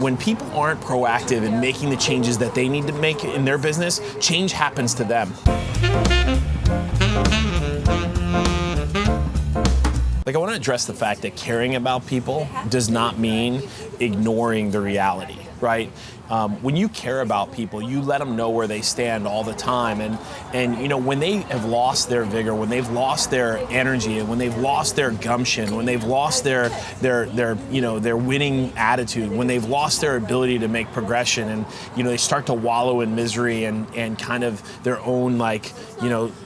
When people aren't proactive in making the changes that they need to make in their business, change happens to them. Like, I want to address the fact that caring about people does not mean ignoring the reality, right? When you care about people, you let them know where they stand all the time. And you know, when they have lost their vigor, when they've lost their energy, and when they've lost their gumption, when they've lost their winning attitude, when they've lost their ability to make progression, and they start to wallow in misery and kind of their own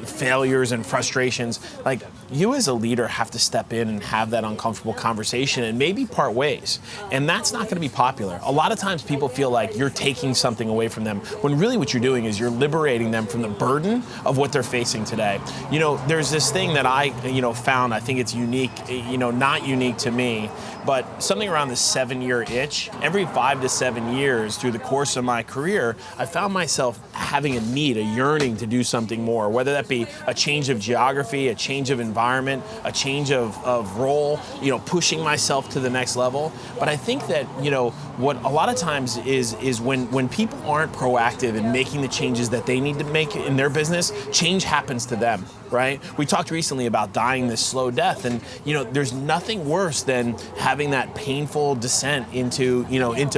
failures and frustrations, like, you as a leader have to step in and have that uncomfortable conversation and maybe part ways. And that's not going to be popular. A lot of times people feel like you're taking something away from them, when really what you're doing is you're liberating them from the burden of what they're facing today. There's this thing that I found, I think it's unique, not unique to me, but something around the 7-year itch. Every 5 to 7 years through the course of my career, I found myself having a need, a yearning to do something more, whether that be a change of geography, a change of environment, a change of role, pushing myself to the next level. But I think that, what a lot of times is when people aren't proactive in making the changes that they need to make in their business, change happens to them, right? We talked recently about dying this slow death, and there's nothing worse than having that painful descent into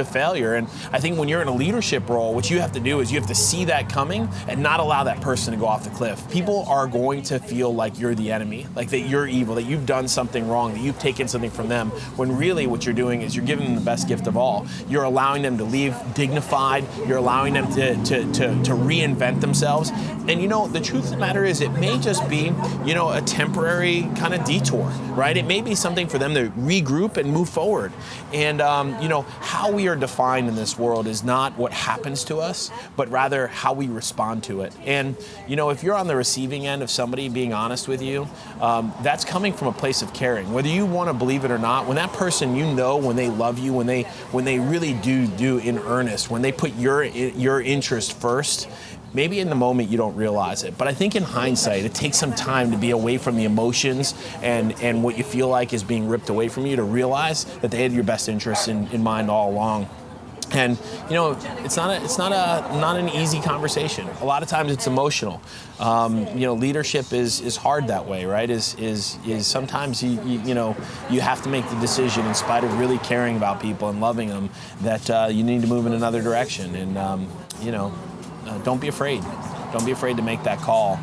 failure. And I think when you're in a leadership role, what you have to do is you have to see that coming and not allow that person to go off the cliff. People are going to feel like you're the enemy, like that you're evil, that you've done something wrong, that you've taken something from them, when really what you're doing is you're giving them the best gift of all. You're allowing them to leave dignified, you're allowing them to reinvent themselves. And the truth of the matter is, it may just be, a temporary kind of detour, right? It may be something for them to regroup and move forward. And, how we are defined in this world is not what happens to us, but rather how we respond to it. And, if you're on the receiving end of somebody being honest with you, that's coming from a place of caring. Whether you want to believe it or not, when that person, when they love you, when they really do in earnest, when they put your interest first, maybe in the moment you don't realize it. But I think in hindsight, it takes some time to be away from the emotions and what you feel like is being ripped away from you, to realize that they had your best interests in mind all along. And it's not an easy conversation. A lot of times it's emotional. Leadership is hard that way, right? Is sometimes you have to make the decision, in spite of really caring about people and loving them, that you need to move in another direction. And don't be afraid. Don't be afraid to make that call.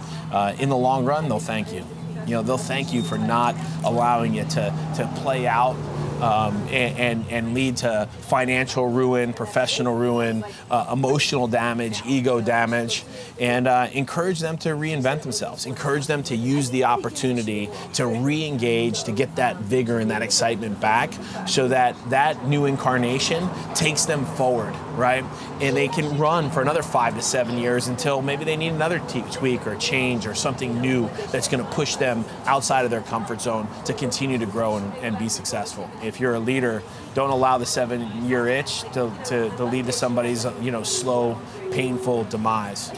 In the long run, they'll thank you. They'll thank you for not allowing it to play out and lead to financial ruin, professional ruin, emotional damage, ego damage, and encourage them to reinvent themselves. Encourage them to use the opportunity to re-engage, to get that vigor and that excitement back, so that that new incarnation takes them forward, right? And they can run for another 5 to 7 years until maybe they need another tweak or change or something new that's going to push them outside of their comfort zone to continue to grow and be successful. If you're a leader, don't allow the 7-year itch to lead to somebody's slow, painful demise.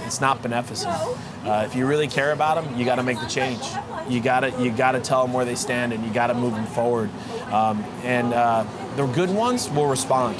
It's not beneficent. If you really care about them, you got to make the change. You got to tell them where they stand, and you got to move them forward. And the good ones will respond.